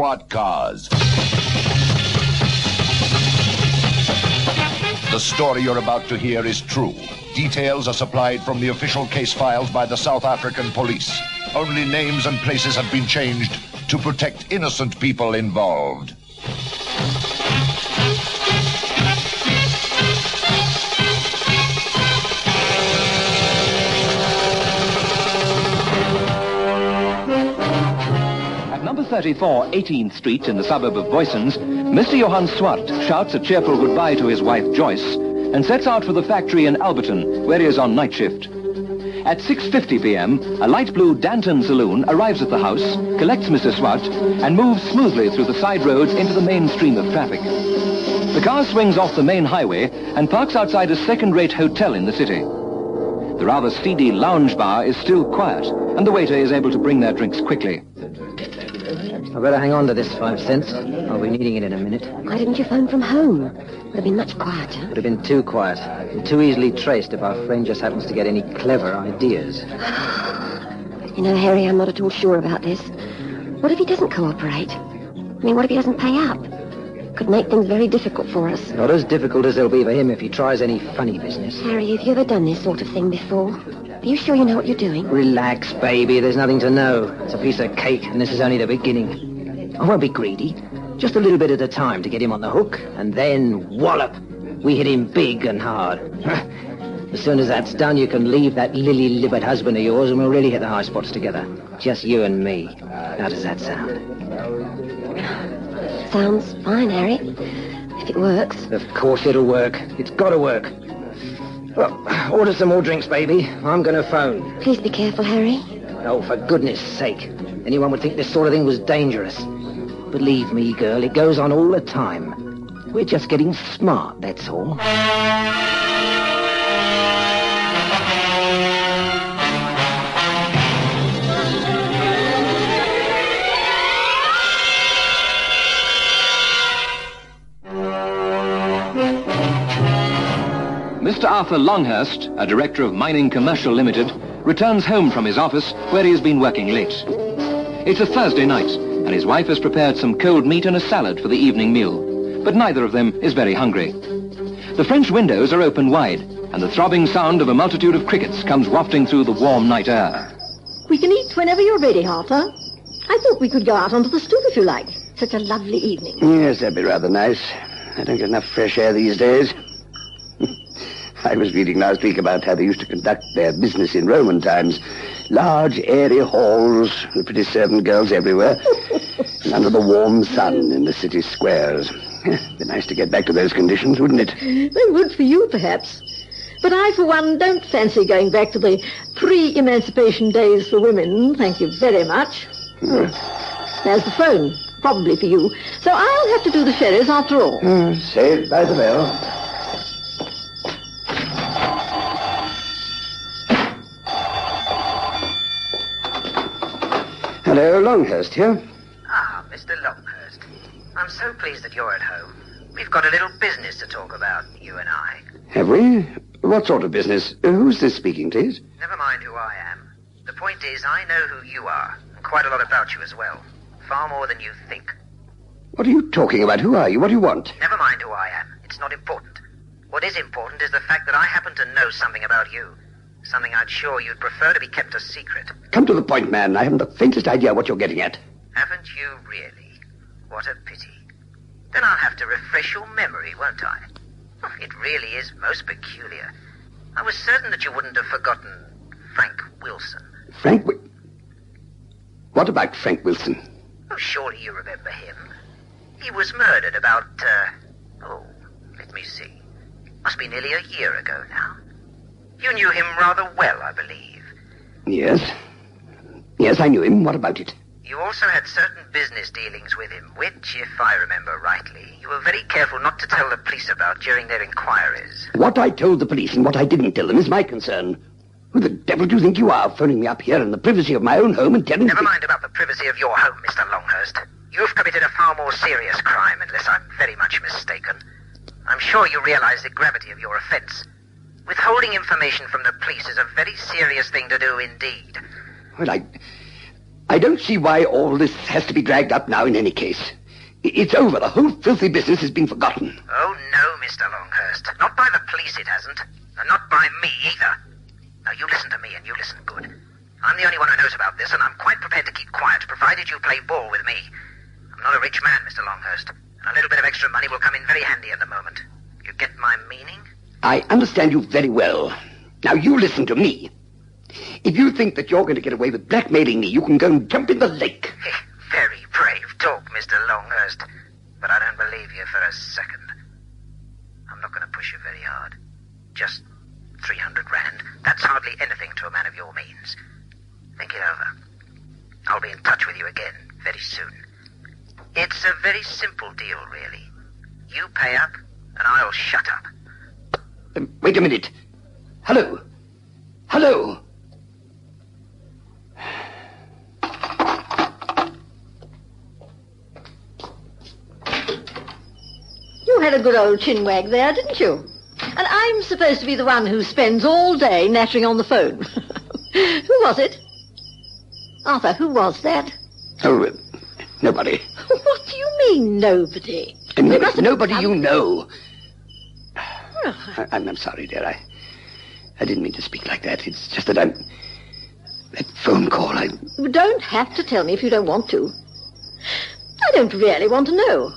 what cause. The story you're about to hear is true. Details are supplied from the official case files by the South African police. Only names and places have been changed to protect innocent people involved. Number 34, 18th Street in the suburb of Boysons, Mr. Johann Swart shouts a cheerful goodbye to his wife Joyce and sets out for the factory in Alberton, where he is on night shift. At 6:50 p.m., a light blue Danton saloon arrives at the house, collects Mr. Swart, and moves smoothly through the side roads into the main stream of traffic. The car swings off the main highway and parks outside a second-rate hotel in the city. The rather seedy lounge bar is still quiet, and the waiter is able to bring their drinks quickly. I better hang on to this 5 cents. I'll be needing it in a minute. Why didn't you phone from home? Would have been much quieter. Would have been too quiet and too easily traced if our friend just happens to get any clever ideas. You know, Harry, I'm not at all sure about this. What if he doesn't cooperate? I mean, what if he doesn't pay up? Could make things very difficult for us. Not as difficult as they'll be for him if he tries any funny business. Harry, have you ever done this sort of thing before? Are you sure you know what you're doing? Relax, baby. There's nothing to know. It's a piece of cake, and this is only the beginning. I won't be greedy. Just a little bit at a time to get him on the hook, and then wallop. We hit him big and hard. As soon as that's done, you can leave that lily-livered husband of yours, and we'll really hit the high spots together. Just you and me. How does that sound? Sounds fine, Harry. If it works. Of course it'll work. It's got to work. Well, order some more drinks, baby. I'm going to phone. Please be careful, Harry. Oh, for goodness sake. Anyone would think this sort of thing was dangerous. Believe me, girl, it goes on all the time. We're just getting smart, that's all. Mr. Arthur Longhurst, a director of Mining Commercial Limited, returns home from his office where he has been working late. It's a Thursday night, and his wife has prepared some cold meat and a salad for the evening meal. But neither of them is very hungry. The French windows are open wide, and the throbbing sound of a multitude of crickets comes wafting through the warm night air. We can eat whenever you're ready, Arthur. I thought we could go out onto the stoop if you like. Such a lovely evening. Yes, that'd be rather nice. I don't get enough fresh air these days. I was reading last week about how they used to conduct their business in Roman times. Large, airy halls with pretty servant girls everywhere. And under the warm sun in the city squares. It'd be nice to get back to those conditions, wouldn't it? They would for you, perhaps. But I, for one, don't fancy going back to the pre-emancipation days for women. Thank you very much. There's the phone, probably for you. So I'll have to do the sherries after all. Saved by the bell. Hello, Longhurst here. Ah, Mr. Longhurst. I'm so pleased that you're at home. We've got a little business to talk about, you and I. Have we? What sort of business? Who's this speaking, please? Never mind who I am. The point is, I know who you are, and quite a lot about you as well. Far more than you think. What are you talking about? Who are you? What do you want? Never mind who I am. It's not important. What is important is the fact that I happen to know something about you. Something I'd sure you'd prefer to be kept a secret. Come to the point, man. I haven't the faintest idea what you're getting at. Haven't you really? What a pity. Then I'll have to refresh your memory, won't I? Oh, it really is most peculiar. I was certain that you wouldn't have forgotten Frank Wilson. What about Frank Wilson? Oh, surely you remember him. He was murdered about, let me see. Must be nearly a year ago now. You knew him rather well, I believe. Yes. Yes, I knew him. What about it? You also had certain business dealings with him, which, if I remember rightly, you were very careful not to tell the police about during their inquiries. What I told the police and what I didn't tell them is my concern. Who the devil do you think you are, phoning me up here in the privacy of my own home and telling me... Never mind about the privacy of your home, Mr. Longhurst. You've committed a far more serious crime, unless I'm very much mistaken. I'm sure you realize the gravity of your offense. Withholding information from the police is a very serious thing to do indeed. Well, I I don't see why all this has to be dragged up now in any case. It's over. The whole filthy business has been forgotten. Oh, no, Mr. Longhurst. Not by the police, it hasn't. And not by me, either. Now, you listen to me, and you listen good. I'm the only one who knows about this, and I'm quite prepared to keep quiet, provided you play ball with me. I'm not a rich man, Mr. Longhurst, and a little bit of extra money will come in very handy at the moment. You get my meaning? I understand you very well. Now, you listen to me. If you think that you're going to get away with blackmailing me, you can go and jump in the lake. Very brave talk, Mr. Longhurst, but I don't believe you for a second. I'm not going to push you very hard. Just 300 grand. That's hardly anything to a man of your means. Think it over. I'll be in touch with you again very soon. It's a very simple deal, really. You pay up, and I'll shut up. Wait a minute. Hello. Hello. You had a good old chinwag there, didn't you? And I'm supposed to be the one who spends all day nattering on the phone. Who was it? Arthur, who was that? Oh, nobody. What do you mean, nobody? Nobody you know. I'm sorry, dear. I didn't mean to speak like that. It's just that that phone call, You don't have to tell me if you don't want to. I don't really want to know.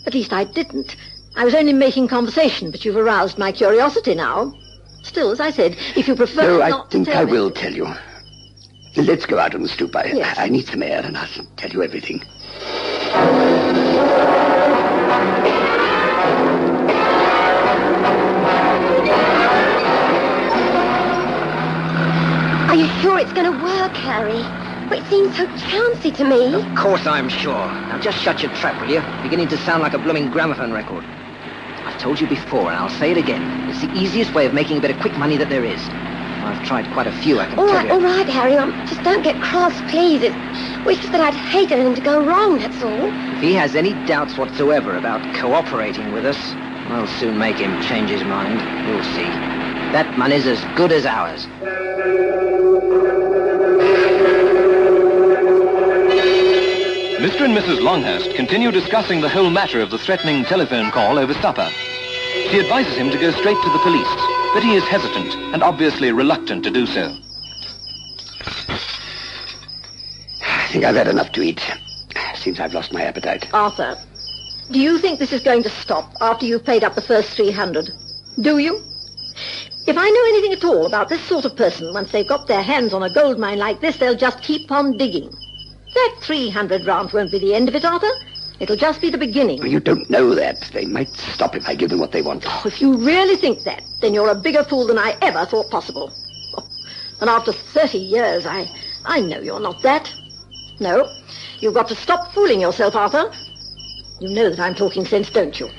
At least I didn't. I was only making conversation, but you've aroused my curiosity now. Still, as I said, if you prefer not to tell me... No, I think I will tell you. Let's go out on the stoop. Yes. I need some air, and I'll tell you everything. Are you sure it's going to work, Harry? Well, it seems so chancy to me. Of course I'm sure. Now just shut your trap, will you? Beginning to sound like a blooming gramophone record. I've told you before, and I'll say it again. It's the easiest way of making a bit of quick money that there is. I've tried quite a few, I can tell you. All right, Harry. Just don't get cross, please. It's just that I'd hate anything to go wrong, that's all. If he has any doubts whatsoever about cooperating with us, I'll soon make him change his mind. You'll see. That money's as good as ours. Mr. and Mrs. Longhurst continue discussing the whole matter of the threatening telephone call over supper. She advises him to go straight to the police, but he is hesitant and obviously reluctant to do so. I think I've had enough to eat. Seems I've lost my appetite. Arthur, do you think this is going to stop after you've paid up the first 300? Do you? If I know anything at all about this sort of person, once they've got their hands on a gold mine like this, they'll just keep on digging. That 300 rounds won't be the end of it, Arthur. It'll just be the beginning. Well, you don't know that. They might stop if I give them what they want. Oh, if you really think that, then you're a bigger fool than I ever thought possible. Oh, and after 30 years, I know you're not that. No, you've got to stop fooling yourself, Arthur. You know that I'm talking sense, don't you?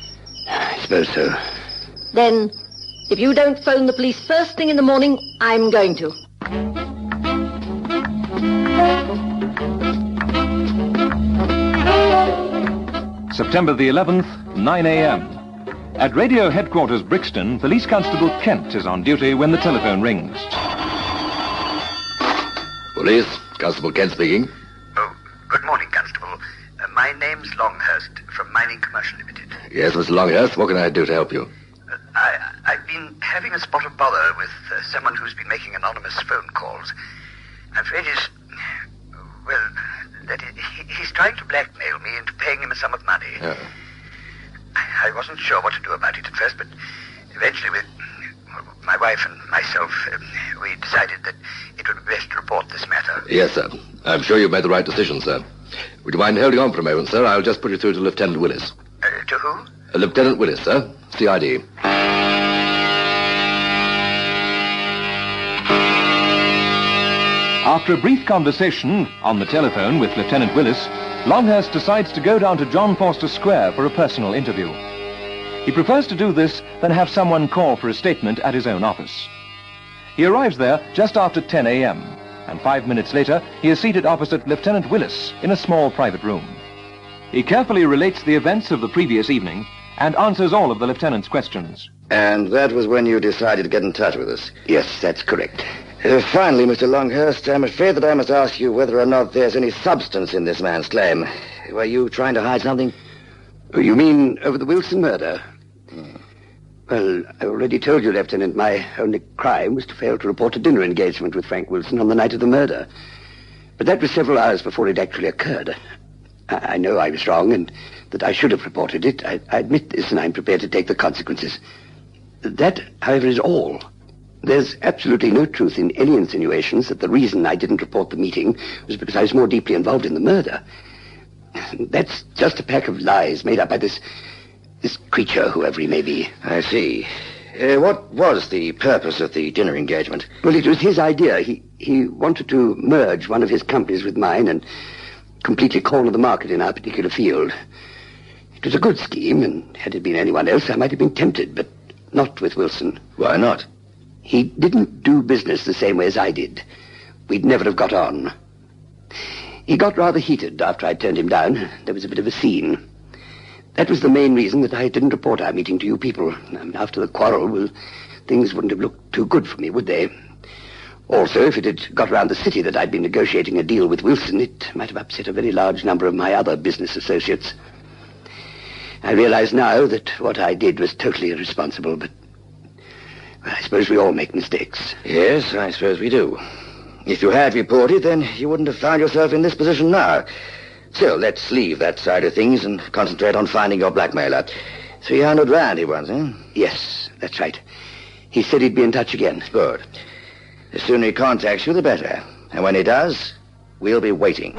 I suppose so. Then, if you don't phone the police first thing in the morning, I'm going to. September the 11th, 9 a.m. At Radio Headquarters Brixton, Police Constable Kent is on duty when the telephone rings. Police, Constable Kent speaking. Oh, good morning, Constable. My name's Longhurst from Mining Commercial Limited. Yes, Mr. Longhurst, what can I do to help you? I've been having a spot of bother with someone who's been making anonymous phone calls. I'm afraid he's trying to blackmail me into paying him a sum of money. Oh. I wasn't sure what to do about it at first, but eventually with my wife and myself, we decided that it would be best to report this matter. Yes, sir. I'm sure you've made the right decision, sir. Would you mind holding on for a moment, sir? I'll just put you through to Lieutenant Willis. To who? Lieutenant Willis, sir. CID. After a brief conversation on the telephone with Lieutenant Willis, Longhurst decides to go down to John Forster Square for a personal interview. He prefers to do this than have someone call for a statement at his own office. He arrives there just after 10 a.m., and 5 minutes later, he is seated opposite Lieutenant Willis in a small private room. He carefully relates the events of the previous evening and answers all of the lieutenant's questions. And that was when you decided to get in touch with us? Yes, that's correct. Finally, Mr. Longhurst, I'm afraid that I must ask you whether or not there's any substance in this man's claim. Were you trying to hide something? Oh, you mean over the Wilson murder? Well, I already told you, Lieutenant, my only crime was to fail to report a dinner engagement with Frank Wilson on the night of the murder. But that was several hours before it actually occurred. I know I was wrong and that I should have reported it. I admit this, and I'm prepared to take the consequences. That, however, is all. There's absolutely no truth in any insinuations that the reason I didn't report the meeting was because I was more deeply involved in the murder. That's just a pack of lies made up by this creature, whoever he may be. I see. What was the purpose of the dinner engagement? Well, it was his idea. He wanted to merge one of his companies with mine and completely corner the market in our particular field. It was a good scheme, and had it been anyone else, I might have been tempted, but not with Wilson. Why not? He didn't do business the same way as I did. We'd never have got on. He got rather heated after I turned him down. There was a bit of a scene. That was the main reason that I didn't report our meeting to you people. After the quarrel, well, things wouldn't have looked too good for me, would they? Also, if it had got around the city that I'd been negotiating a deal with Wilson, it might have upset a very large number of my other business associates. I realize now that what I did was totally irresponsible, but well, I suppose we all make mistakes. Yes, I suppose we do. If you had reported, then you wouldn't have found yourself in this position now. Still, let's leave that side of things and concentrate on finding your blackmailer. 300 rand he wants, eh? Yes, that's right. He said he'd be in touch again. Good. The sooner he contacts you, the better. And when he does, we'll be waiting.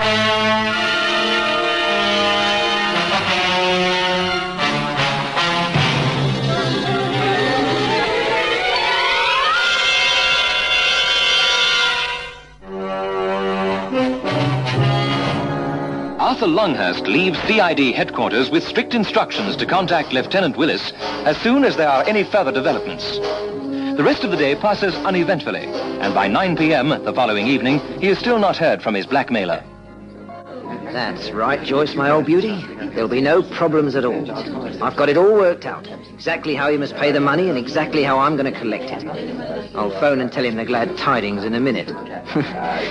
Arthur Longhurst leaves CID headquarters with strict instructions to contact Lieutenant Willis as soon as there are any further developments. The rest of the day passes uneventfully, and by 9 p.m. the following evening, he has still not heard from his blackmailer. That's right, Joyce, my old beauty. There'll be no problems at all. I've got it all worked out. Exactly how he must pay the money and exactly how I'm going to collect it. I'll phone and tell him the glad tidings in a minute.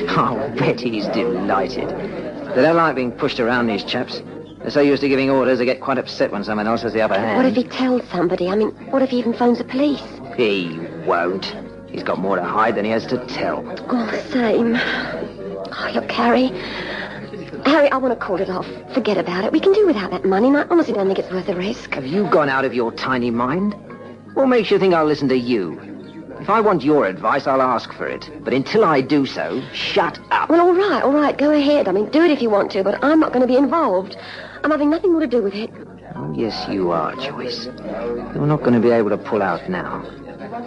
I'll bet he's delighted. They don't like being pushed around, these chaps. They're so used to giving orders, they get quite upset when someone else has the upper hand. What if he tells somebody? I mean, what if he even phones the police? He won't. He's got more to hide than he has to tell. All the same. Oh, look, Harry, I want to call it off. Forget about it. We can do without that money, and I honestly don't think it's worth the risk. Have you gone out of your tiny mind? What makes you think I'll listen to you? If I want your advice, I'll ask for it. But until I do so, shut up. Well, all right, go ahead. I mean, do it if you want to, but I'm not going to be involved. I'm having nothing more to do with it. Oh, yes, you are, Joyce. You're not going to be able to pull out now.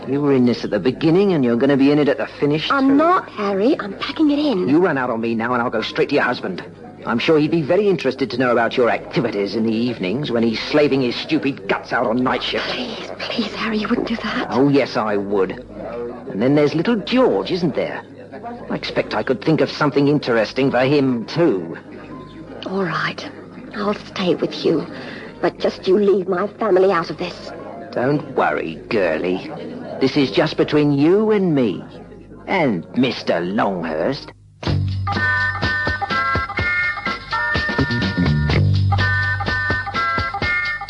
You were in this at the beginning, and you're going to be in it at the finish. I'm not, Harry. I'm packing it in. You run out on me now, and I'll go straight to your husband. I'm sure he'd be very interested to know about your activities in the evenings when he's slaving his stupid guts out on night shift. Please, Harry, you wouldn't do that. Oh, yes, I would. And then there's little George, isn't there? I expect I could think of something interesting for him, too. All right. I'll stay with you. But just you leave my family out of this. Don't worry, girlie. This is just between you and me. And Mr. Longhurst.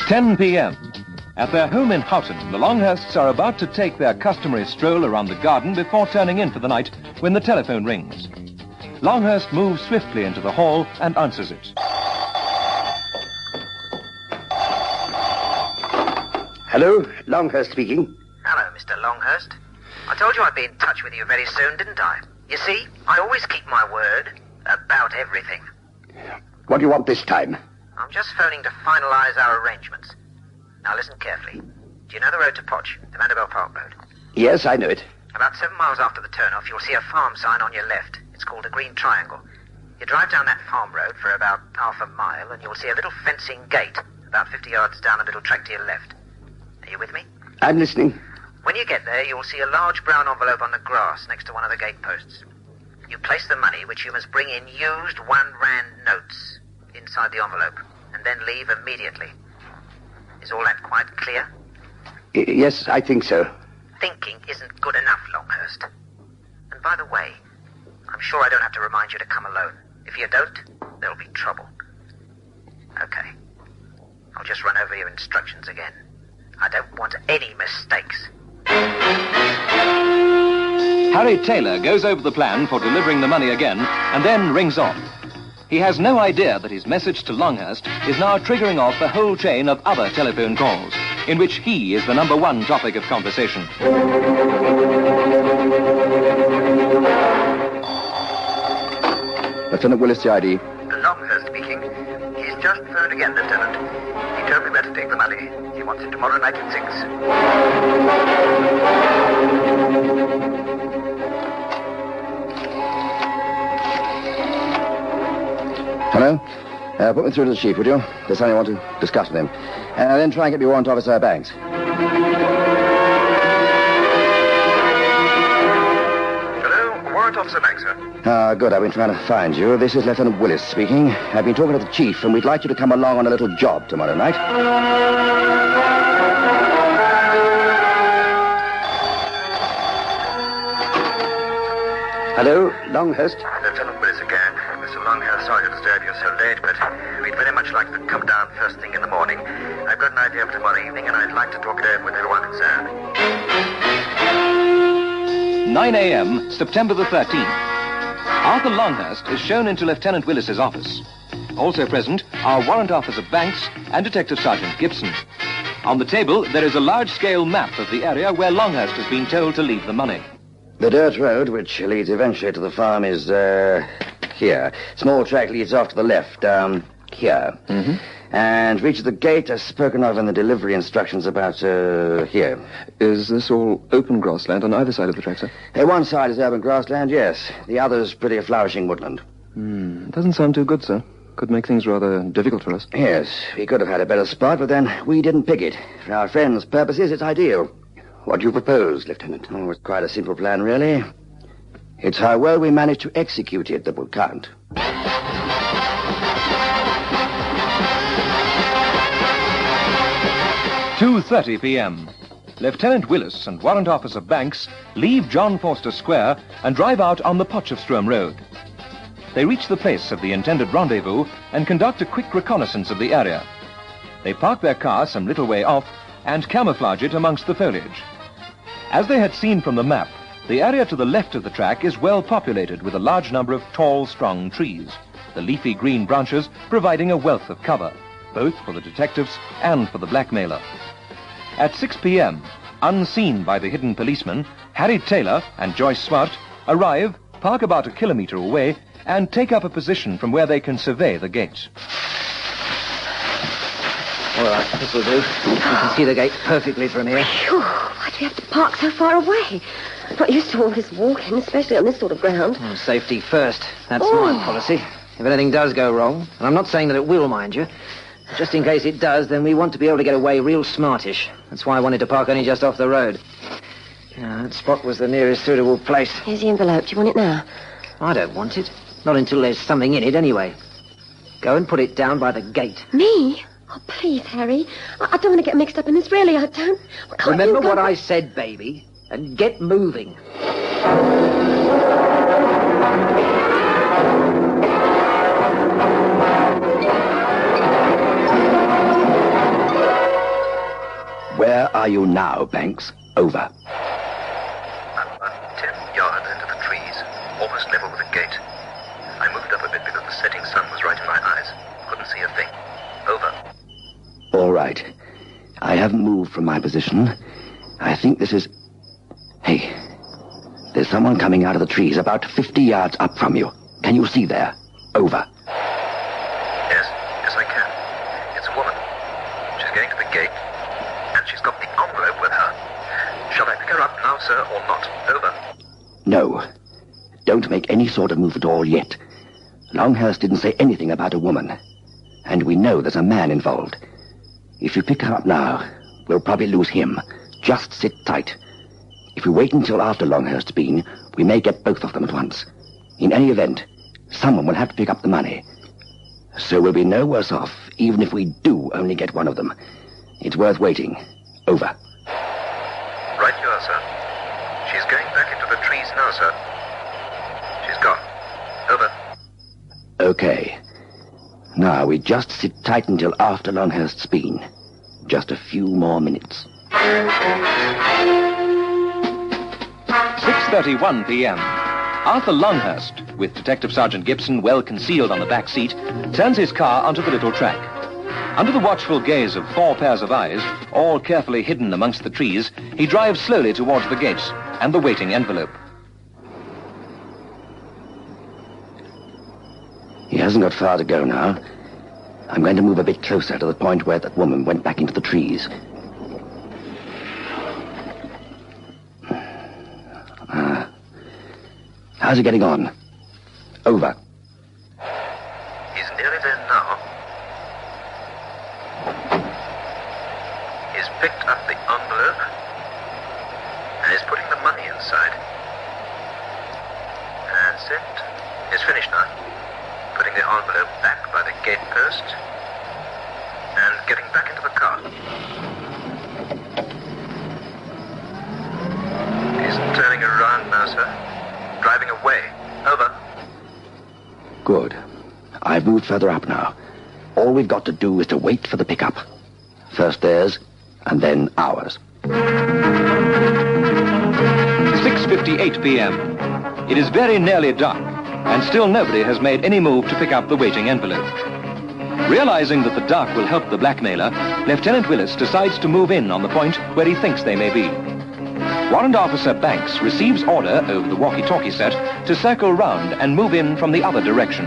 "10 p.m. At their home in Houghton, the Longhursts are about to take their customary stroll around the garden before turning in for the night when the telephone rings. Longhurst moves swiftly into the hall and answers it. Hello, Longhurst speaking. Hello, Mr. Longhurst. I told you I'd be in touch with you very soon, didn't I? You see, I always keep my word about everything. What do you want this time? I'm just phoning to finalize our arrangements. Now listen carefully. Do you know the road to Potch, the Vanderbilt Park Road? Yes, I know it. About 7 miles after the turnoff, you'll see a farm sign on your left. It's called a green triangle. You drive down that farm road for about half a mile, and you'll see a little fencing gate about 50 yards down a little track to your left. Are you with me? I'm listening. When you get there, you'll see a large brown envelope on the grass next to one of the gate posts. You place the money, which you must bring in used 1 rand notes, inside the envelope, and then leave immediately. Is all that quite clear? Yes, I think so. Thinking isn't good enough, Longhurst. And by the way, I'm sure I don't have to remind you to come alone. If you don't, there'll be trouble. Okay. I'll just run over your instructions again. I don't want any mistakes. Harry Taylor goes over the plan for delivering the money again and then rings off. He has no idea that his message to Longhurst is now triggering off a whole chain of other telephone calls, in which he is the number one topic of conversation. Lieutenant Willis, CID. Longhurst speaking. He's just phoned again, Lieutenant. He told me where to take the money. He wants it tomorrow night at 6. Hello? Put me through to the chief, would you? There's something I want to discuss with him. Then try and get me Warrant Officer Banks. Hello, Warrant Officer Banks, sir. Good. I've been trying to find you. This is Lieutenant Willis speaking. I've been talking to the chief, and we'd like you to come along on a little job tomorrow night. Hello, Longhurst. Lieutenant Willis again. Mr. Longhurst, sorry to disturb you so late, but we'd very much like to come down first thing in the morning. I've got an idea for tomorrow evening, and I'd like to talk it over with everyone concerned. 9 a.m., September the 13th. Arthur Longhurst is shown into Lieutenant Willis's office. Also present are Warrant Officer Banks and Detective Sergeant Gibson. On the table, there is a large-scale map of the area where Longhurst has been told to leave the money. The dirt road, which leads eventually to the farm, is, here. Small track leads off to the left, here. Mm-hmm. And reaches the gate as spoken of in the delivery instructions about, here. Is this all open grassland on either side of the track, sir? One side is urban grassland, yes. The other's pretty flourishing woodland. Doesn't sound too good, sir. Could make things rather difficult for us. Yes, we could have had a better spot, but then we didn't pick it. For our friends' purposes, it's ideal. What do you propose, Lieutenant? Oh, it's quite a simple plan, really. It's how well we manage to execute it that will count. 2:30 p.m. Lieutenant Willis and Warrant Officer Banks leave John Forster Square and drive out on the Potchefstroom Road. They reach the place of the intended rendezvous and conduct a quick reconnaissance of the area. They park their car some little way off and camouflage it amongst the foliage. As they had seen from the map, the area to the left of the track is well populated with a large number of tall, strong trees, the leafy green branches providing a wealth of cover, both for the detectives and for the blackmailer. At 6 p.m., unseen by the hidden policeman, Harry Taylor and Joyce Swart arrive, park about a kilometer away, and take up a position from where they can survey the gate. All right, this will do. You can see the gate perfectly from here. Phew, why do we have to park so far away? I'm not used to all this walking, especially on this sort of ground. Safety first. That's my policy. If anything does go wrong, and I'm not saying that it will, mind you, just in case it does, then we want to be able to get away real smartish. That's why I wanted to park only just off the road. That spot was the nearest suitable place. Here's the envelope. Do you want it now? I don't want it. Not until there's something in it, anyway. Go and put it down by the gate. Me? Oh, please, Harry. I don't want to get mixed up in this, really. I don't. Remember what I said, baby, and get moving. Where are you now, Banks? Over. I'm about 10 yards into the trees, almost level with the gate. I moved up a bit because the setting sun was right in my eyes. Couldn't see a thing. Over. All right. I haven't moved from my position. I think this is... Hey, there's someone coming out of the trees about 50 yards up from you. Can you see there? Over. Yes, I can. It's a woman. She's going to the gate, and she's got the envelope with her. Shall I pick her up now, sir, or not? Over. No. Don't make any sort of move at all yet. Longhurst didn't say anything about a woman. And we know there's a man involved. If you pick her up now, we'll probably lose him. Just sit tight. If we wait until after Longhurst's been, we may get both of them at once. In any event, someone will have to pick up the money. So we'll be no worse off, even if we do only get one of them. It's worth waiting. Over. Right you are, sir. She's going back into the trees now, sir. Over. Okay. Now, we just sit tight until after Longhurst's been. Just a few more minutes. 6:31 p.m. Arthur Longhurst, with Detective Sergeant Gibson well concealed on the back seat, turns his car onto the little track. Under the watchful gaze of 4 pairs of eyes, all carefully hidden amongst the trees, he drives slowly towards the gates and the waiting envelope. He hasn't got far to go now. I'm going to move a bit closer to the point where that woman went back into the trees. How's he getting on? Over. He's nearly there now. He's picked up the envelope and he's putting the money inside. That's it. He's finished now. Putting the envelope back by the gate post and getting back into the car. He's turning around now, sir. Driving away. Over. Good. I've moved further up now. All we've got to do is to wait for the pickup. First theirs, and then ours. 6:58 p.m. It is very nearly dark, and still nobody has made any move to pick up the waiting envelope. Realizing that the dark will help the blackmailer, Lieutenant Willis decides to move in on the point where he thinks they may be. Warrant Officer Banks receives order over the walkie-talkie set to circle round and move in from the other direction.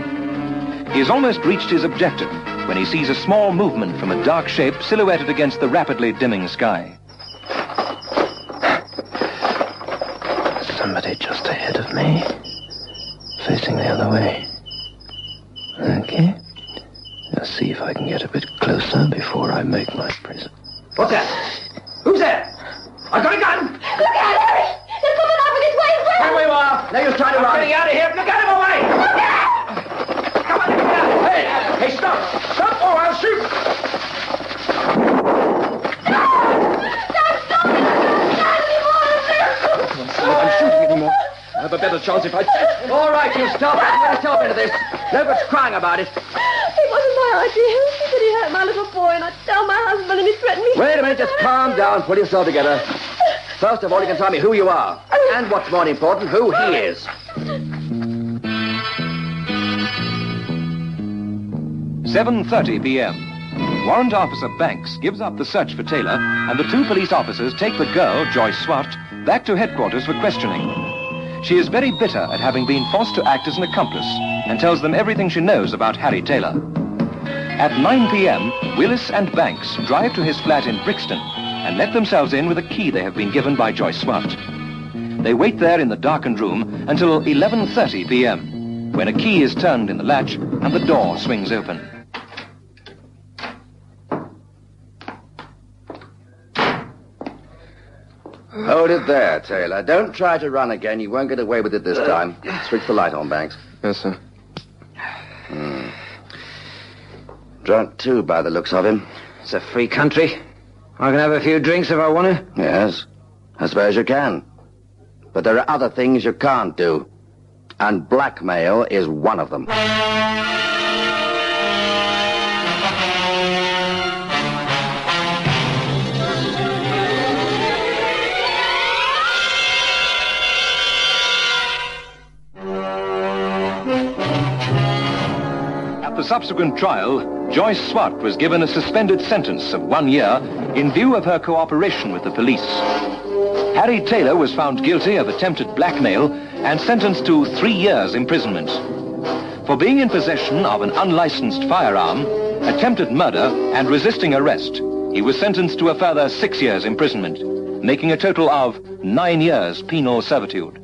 He has almost reached his objective when he sees a small movement from a dark shape silhouetted against the rapidly dimming sky. Somebody just ahead of me, facing the other way. Okay. Let's see if I can get a bit closer before I make my present. What's that? Who's there? I've got a gun! Look out, Harry! They're coming up with his way as well! Here we are! Now you're trying to run. Getting out of here! Look at him away! Look out! Come on, get out! Hey, stop! Stop or I'll shoot! No! Don't stop it! Not anymore! I'm shooting anymore. I have a better chance if I... All right, you stop. I'm going to stop into this. No good crying about it. It wasn't my idea. He said he hurt my little boy, and I tell my husband, and he threatened me. Wait a minute, just calm down. Pull yourself together. First of all, you can tell me who you are. And what's more important, who he is. 7:30 p.m. Warrant Officer Banks gives up the search for Taylor, and the 2 police officers take the girl, Joyce Swart, back to headquarters for questioning. She is very bitter at having been forced to act as an accomplice and tells them everything she knows about Harry Taylor. At 9 p.m., Willis and Banks drive to his flat in Brixton and let themselves in with a key they have been given by Joyce Swart. They wait there in the darkened room until 11:30 p.m., when a key is turned in the latch and the door swings open. Hold it there, Taylor. Don't try to run again. You won't get away with it this time. Switch the light on, Banks. Yes, sir. Drunk, too, by the looks of him. It's a free country. I can have a few drinks if I want to. Yes, I suppose you can. But there are other things you can't do. And blackmail is one of them. At the subsequent trial, Joyce Swart was given a suspended sentence of 1 year in view of her cooperation with the police. Harry Taylor was found guilty of attempted blackmail and sentenced to 3 years imprisonment. For being in possession of an unlicensed firearm, attempted murder, and resisting arrest, he was sentenced to a further 6 years imprisonment, making a total of 9 years penal servitude.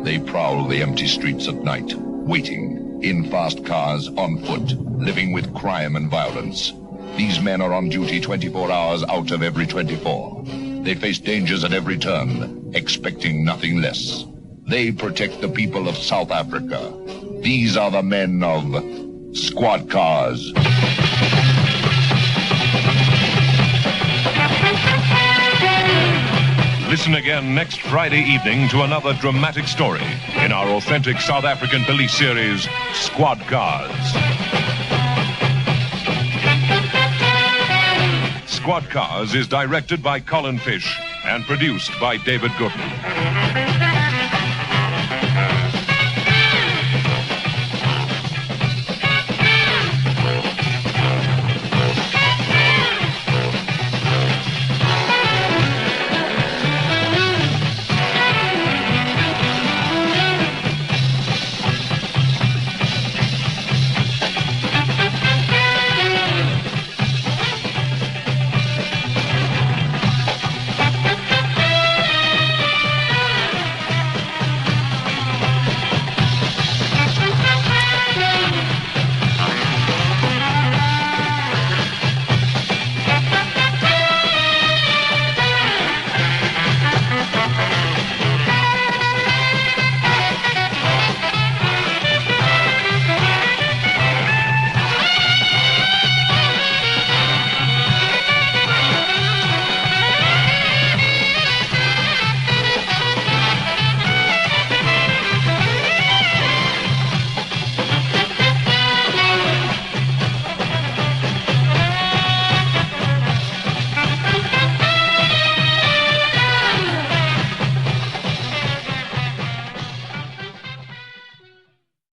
They prowl the empty streets at night, waiting, in fast cars, on foot, living with crime and violence. These men are on duty 24 hours out of every 24. They face dangers at every turn, expecting nothing less. They protect the people of South Africa. These are the men of squad cars. Listen again next Friday evening to another dramatic story in our authentic South African police series, Squad Cars. Squad Cars is directed by Colin Fish and produced by David Gooden.